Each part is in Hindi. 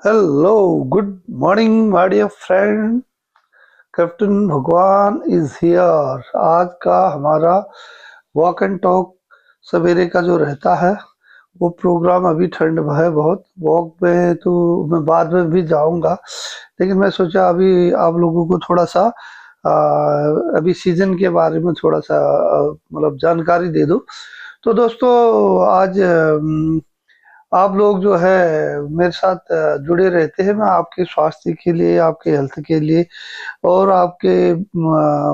Hello, good morning, my dear friend. Captain भगवान इज हियर। आज का हमारा वॉक एंड टॉक सवेरे का जो रहता है वो प्रोग्राम, अभी ठंड है बहुत, वॉक में तो मैं बाद में भी जाऊंगा, लेकिन मैं सोचा अभी आप लोगों को थोड़ा सा आ, अभी सीजन के बारे में थोड़ा सा मतलब जानकारी दे दूं। तो दोस्तों, आज आप लोग जो है मेरे साथ जुड़े रहते हैं। मैं आपके स्वास्थ्य के लिए, आपके हेल्थ के लिए और आपके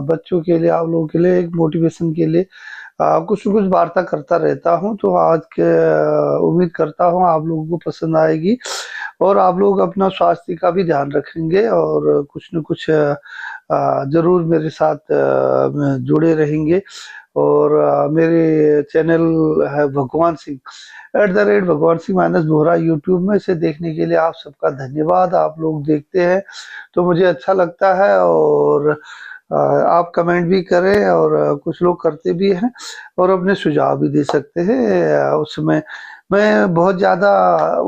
बच्चों के लिए, आप लोगों के लिए एक मोटिवेशन के लिए कुछ न कुछ वार्ता करता रहता हूं। तो आज के उम्मीद करता हूं आप लोगों को पसंद आएगी और आप लोग अपना स्वास्थ्य का भी ध्यान रखेंगे और कुछ न कुछ जरूर मेरे साथ जुड़े रहेंगे। और मेरे चैनल है भगवान सिंह भगवान सिंह माइनस बोहरा यूट्यूब में। इसे देखने के लिए आप सबका धन्यवाद। आप लोग देखते हैं तो मुझे अच्छा लगता है और आप कमेंट भी करें और कुछ लोग करते भी हैं और अपने सुझाव भी दे सकते हैं। उसमें मैं बहुत ज़्यादा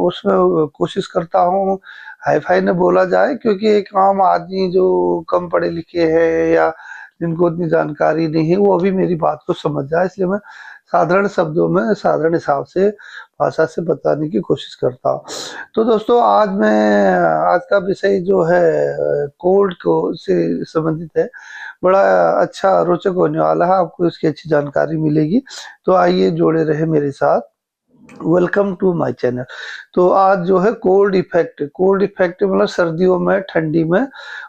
उसमें कोशिश करता हूँ हाई फाई न बोला जाए, क्योंकि एक आम आदमी जो कम पढ़े लिखे हैं या जिनको उतनी जानकारी नहीं है वो अभी मेरी बात को समझ जाए, इसलिए मैं साधारण शब्दों में साधारण हिसाब से भाषा से बताने की कोशिश करता हूँ। तो दोस्तों, आज का विषय जो है कोल्ड को से संबंधित है। बड़ा अच्छा रोचक होने वाला है, आपको इसकी अच्छी जानकारी मिलेगी। तो आइए जोड़े रहे मेरे साथ। Welcome to my channel. तो आज जो है कोल्ड इफेक्ट मतलब सर्दियों में, ठंडी में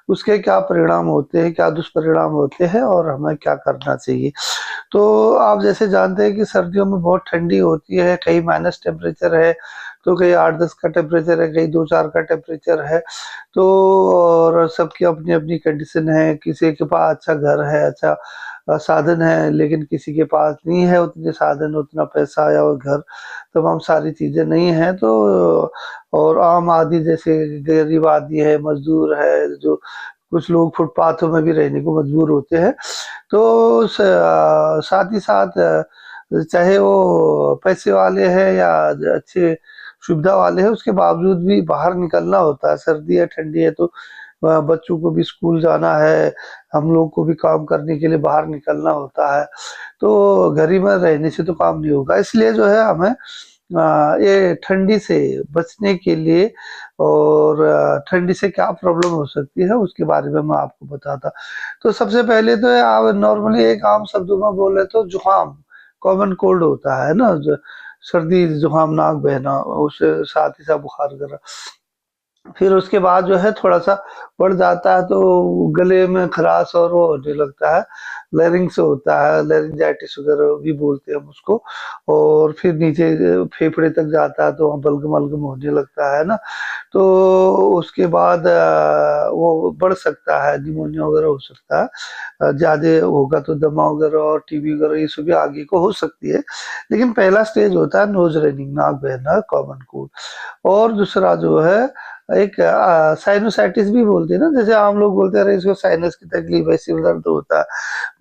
उसके क्या परिणाम होते हैं, क्या दुष्परिणाम होते हैं और हमें क्या करना चाहिए। तो आप जैसे जानते हैं कि सर्दियों में बहुत ठंडी होती है, कहीं माइनस टेम्परेचर है तो कहीं 8-10 का टेम्परेचर है, कहीं 2-4 का टेम्परेचर है। तो और सबकी अपनी अपनी कंडीशन है, किसी के पास अच्छा घर है, अच्छा साधन है, लेकिन किसी के पास नहीं है उतने साधन, उतना पैसा या वो घर, तमाम सारी चीजें नहीं है। तो और आम आदमी जैसे गरीब आदमी है, मजदूर है, जो कुछ लोग फुटपाथों में भी रहने को मजबूर होते हैं। तो साथ ही साथ चाहे वो पैसे वाले हैं या अच्छे सुविधा वाले हैं, उसके बावजूद भी बाहर निकलना होता है। सर्दी है, ठंडी है, तो बच्चों को भी स्कूल जाना है, हम लोग को भी काम करने के लिए बाहर निकलना होता है। तो घर ही में रहने से तो काम नहीं होगा, इसलिए जो है हमें ये ठंडी से बचने के लिए और ठंडी से क्या प्रॉब्लम हो सकती है उसके बारे में मैं आपको बताता। तो सबसे पहले तो आप नॉर्मली एक आम शब्दों में बोले तो जुकाम, कॉमन कोल्ड होता है ना, सर्दी जुकाम, नाक बहना, उससे साथ ही साथ बुखार वगैरह। फिर उसके बाद जो है थोड़ा सा बढ़ जाता है तो गले में खराश और वो होने लगता है, लैरिंग्स होता है, लैरिंजाइटिस वगैरह भी बोलते हैं हम उसको। और फिर नीचे फेफड़े तक जाता है तो वहाँ बलगम वलगम होने लगता है ना। तो उसके बाद वो बढ़ सकता है, निमोनिया वगैरह हो सकता है, ज्यादा होगा तो दमा वगैरह और टीबी वगैरह ये सब भी आगे को हो सकती है। लेकिन पहला स्टेज होता है नोज रनिंग, नाक बहना, कॉमन कोल्ड। और दूसरा जो है एक साइनोसाइटिस भी बोलते हैं ना, जैसे आम लोग बोलते हैं इसको साइनस की तकलीफ है, सिर दर्द होता है,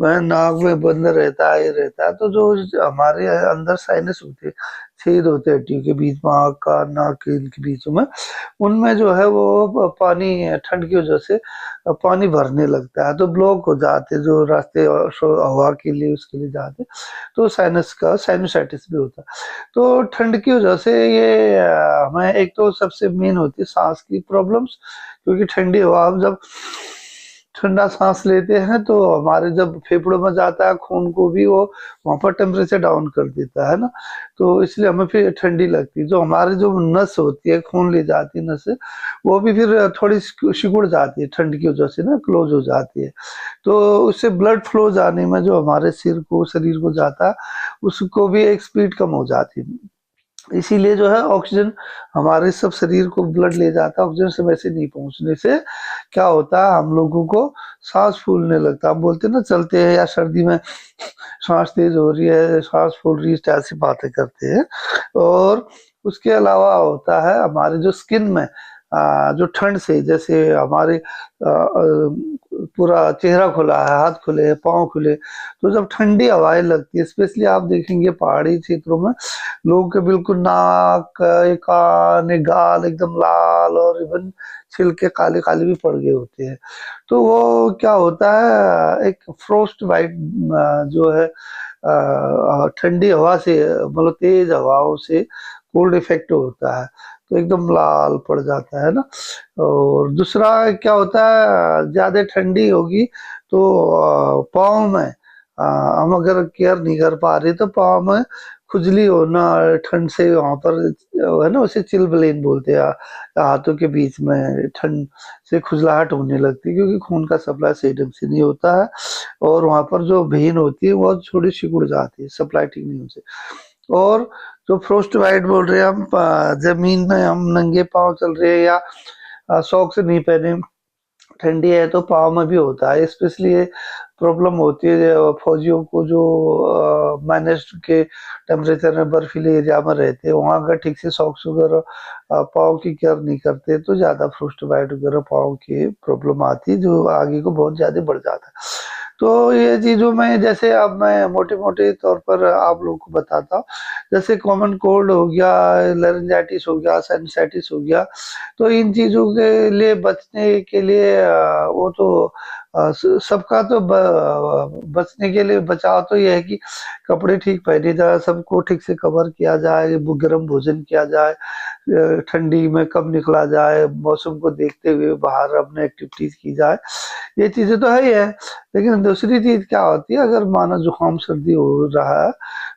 वह नाक में बंद रहता है, ये रहता है। तो जो हमारे अंदर साइनस होते हैं, छेद होते हैं हड्डियों के बीच में, आँख का नाक के इनके बीच में, उनमें जो है वो पानी ठंड की वजह से पानी भरने लगता है, तो ब्लॉक हो जाते हैं जो रास्ते हवा के लिए उसके लिए जाते, तो साइनस का साइनोसाइटिस भी होता है। तो ठंड की वजह से ये हमें एक तो सबसे मेन होती है सांस की प्रॉब्लम्स, क्योंकि ठंडी हवा हम जब ठंडा सांस लेते हैं तो हमारे जब फेफड़ों में जाता है खून को भी वो वहां पर टेम्परेचर डाउन कर देता है ना। तो इसलिए हमें फिर ठंडी लगती है। जो हमारे जो नस होती है, खून ले जाती है नस, वो भी फिर थोड़ी सिकुड़ जाती है ठंड की वजह से ना, क्लोज हो जाती है। तो उससे ब्लड फ्लो जाने में जो हमारे सिर को, शरीर को जाता है, उसको भी एक स्पीड कम हो जाती है। इसीलिए जो है ऑक्सीजन हमारे सब शरीर को ब्लड ले जाता है, ऑक्सीजन समय से नहीं पहुंचने से क्या होता है, हम लोगों को सांस फूलने लगता है। हम बोलते हैं ना, चलते हैं या सर्दी में सांस तेज हो रही है, सांस फूल रही है, ऐसी बातें करते हैं। और उसके अलावा होता है हमारे जो स्किन में जो ठंड से, जैसे हमारे पूरा चेहरा खुला है, हाथ खुले हैं, पाँव खुले, तो जब ठंडी हवाएं लगती है, स्पेशली आप देखेंगे पहाड़ी क्षेत्रों में लोगों के बिल्कुल नाक, कान, गाल एकदम लाल और इवन छिलके काले काले भी पड़ गए होते हैं। तो वो क्या होता है, एक फ्रोस्ट बाइट जो है ठंडी हवा से, मतलब तेज हवाओं से कोल्ड इफेक्ट होता है, तो एकदम लाल पड़ जाता है ना। और दूसरा क्या होता है, ज्यादा ठंडी होगी तो पाँव में हम अगर केयर नहीं कर पा रहे तो पाँव में खुजली होना, ठंड से वहां पर है ना, उसे चिलब्लेन बोलते हैं, हाथों के बीच में ठंड से खुजलाहट होने लगती है, क्योंकि खून का सप्लाई सही ढंग से नहीं होता है और वहां पर जो वेन होती है वो थोड़ी सिकुड़ जाती है, सप्लाई ठीक नहीं होने से। और जो फ्रोस्ट वाइट बोल रहे हैं हम, जमीन में हम नंगे पाँव चल रहे हैं या सॉक्स नहीं पहने, ठंडी है तो पाँव में भी होता है। स्पेशली ये प्रॉब्लम होती है फौजियों को जो माइनस के टेम्परेचर में बर्फीले एरिया में रहते हैं, वहाँ अगर ठीक से सॉक्स वगैरह पाँव की केयर नहीं करते तो ज्यादा फ्रोस्ट बाइट वगैरह पाँव की प्रॉब्लम आती है, जो आगे को बहुत ज्यादा बढ़ जाता है। तो ये चीजों में जैसे अब मैं मोटे मोटे तौर पर आप लोगों को बताता हूँ, जैसे कॉमन कोल्ड हो गया, लेरिंजाइटिस हो गया, साइनसाइटिस हो गया, तो इन चीजों के लिए बचने के लिए वो तो सबका तो बचने के लिए बचाव तो ये है कि कपड़े ठीक पहने जाए, सबको ठीक से कवर किया जाए, गर्म भोजन किया जाए, ठंडी में कब निकला जाए, मौसम को देखते हुए बाहर अपने एक्टिविटीज की जाए, ये चीजें तो है ही है। लेकिन दूसरी चीज क्या होती है, अगर माना जुकाम सर्दी हो रहा है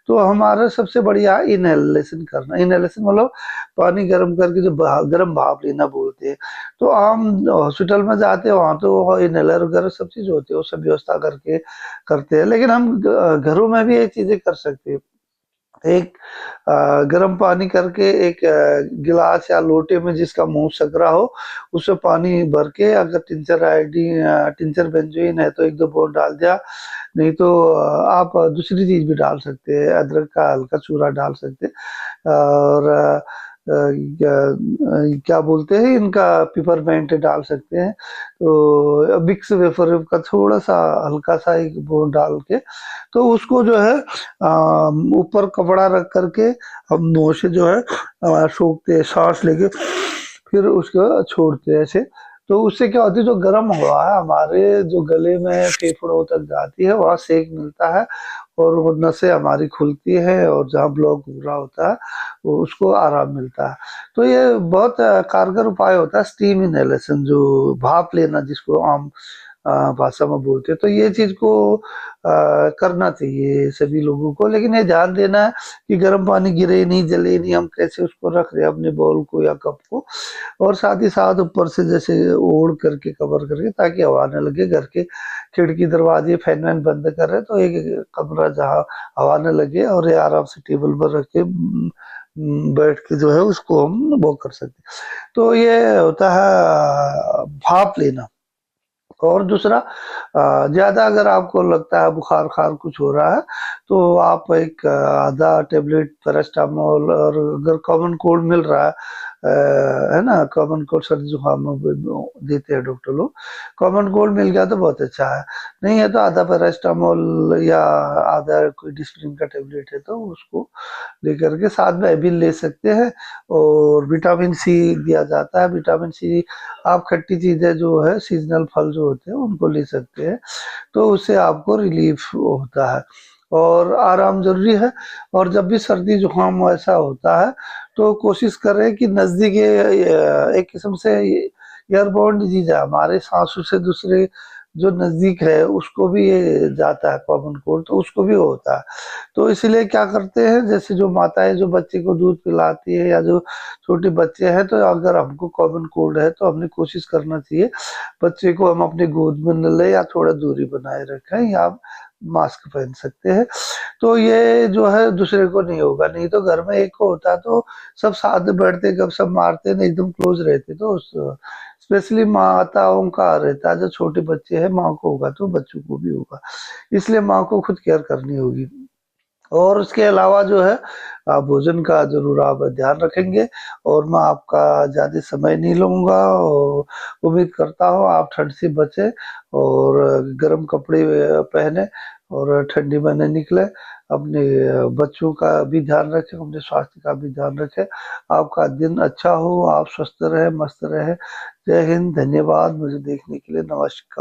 तो हमारा सबसे बढ़िया है इनहेलेशन करना। इनहेलेशन मतलब पानी गर्म करके जो गर्म भाप लेना बोलते हैं। तो आम हॉस्पिटल में जाते हैं, वहां तो इनहेलर वगैरह सब चीज होती है, वो सब व्यवस्था करके करते हैं, लेकिन हम घरों में भी ये चीजें कर सकते हैं। एक गर्म पानी करके एक गिलास या लोटे में जिसका मुंह सकरा हो, उसमें पानी भर के, अगर टिंचर आयोडीन टिंचर बेंजोइन है तो एक दो बूंद डाल दिया, नहीं तो आप दूसरी चीज भी डाल सकते हैं, अदरक का हल्का चूरा डाल सकते हैं, और क्या बोलते हैं इनका, पिपरमेंट डाल सकते हैं, तो विक्स वेफर का थोड़ा सा हल्का सा एक वो डाल के, तो उसको जो है ऊपर कपड़ा रख करके हम मुंह से जो है सूखते हैं, सांस लेके फिर उसको छोड़ते हैं ऐसे। तो उससे क्या होती है, जो गर्म हवा है हमारे जो गले में फेफड़ों तक जाती है, वहाँ सेक मिलता है और वो नसें हमारी खुलती है, और जहाँ ब्लॉक पूरा होता है वो उसको आराम मिलता है। तो ये बहुत कारगर उपाय होता है स्टीम इनहेलेशन, जो भाप लेना जिसको आम भाषा में बोलते हैं। तो ये चीज को करना चाहिए सभी लोगों को, लेकिन ये ध्यान देना है कि गर्म पानी गिरे नहीं, जले नहीं, हम कैसे उसको रख रहे हैं अपने बाउल को या कप को, और साथ ही साथ ऊपर से जैसे ओढ़ करके कवर करके, ताकि हवा न लगे। घर के खिड़की दरवाजे फैन वैन बंद कर रहे तो एक कमरा जहाँ हवा न लगे, और ये आराम से टेबल पर रख के बैठ के जो है उसको हम वो कर सकते। तो ये होता है भाप लेना। और दूसरा, ज्यादा अगर आपको लगता है बुखार खार कुछ हो रहा है, तो आप एक आधा टेबलेट पैरास्टामोल, और अगर कॉमन कोल्ड मिल रहा है, है ना, कॉमन कोल्ड सर्दी जुकाम में देते हैं डॉक्टर लोग, कॉमन कोल्ड मिल गया तो बहुत अच्छा है, नहीं है तो आधा पैरास्टामोल या आधा कोई डिस्प्रिन का टेबलेट है तो उसको लेकर के साथ में एबिल ले सकते हैं। और विटामिन सी दिया जाता है। विटामिन सी आप खट्टी चीजें जो है, सीजनल फल जो होते हैं उनको ले सकते हैं, तो उससे आपको रिलीफ होता है और आराम जरूरी है। और जब भी सर्दी जुकाम ऐसा होता है तो कोशिश करें कि नजदीक एक किस्म से एयरबोर्न डिजीज है, हमारे सांसों से दूसरे जो नजदीक है उसको भी ये जाता है कॉमन कोल्ड, तो उसको भी होता है। तो इसलिए क्या करते हैं, जैसे जो माताएं जो बच्चे को दूध पिलाती है या जो छोटे बच्चे हैं, तो अगर हमको कॉमन कोल्ड है तो हमने कोशिश करना चाहिए बच्चे को हम अपने गोद में न ले, या थोड़ा दूरी बनाए रखें, या मास्क पहन सकते हैं। तो ये जो है दूसरे को नहीं होगा। नहीं तो घर में एक को होता तो सब साथ में बैठते, गप सब मारते न, एकदम क्लोज रहते, तो स्पेशली माताओं का रहता है, जो छोटे बच्चे हैं माँ को होगा तो बच्चों को भी होगा, इसलिए माँ को खुद केयर करनी होगी। और उसके अलावा जो है भोजन का जरूर आप ध्यान रखेंगे। और मैं आपका ज़्यादा समय नहीं लूँगा और उम्मीद करता हूँ आप ठंड से बचें और गर्म कपड़े पहने और ठंडी में न निकले। अपने बच्चों का भी ध्यान रखें, अपने स्वास्थ्य का भी ध्यान रखें। आपका दिन अच्छा हो, आप स्वस्थ रहें, मस्त रहें। जय हिंद, धन्यवाद मुझे देखने के लिए, नमस्कार।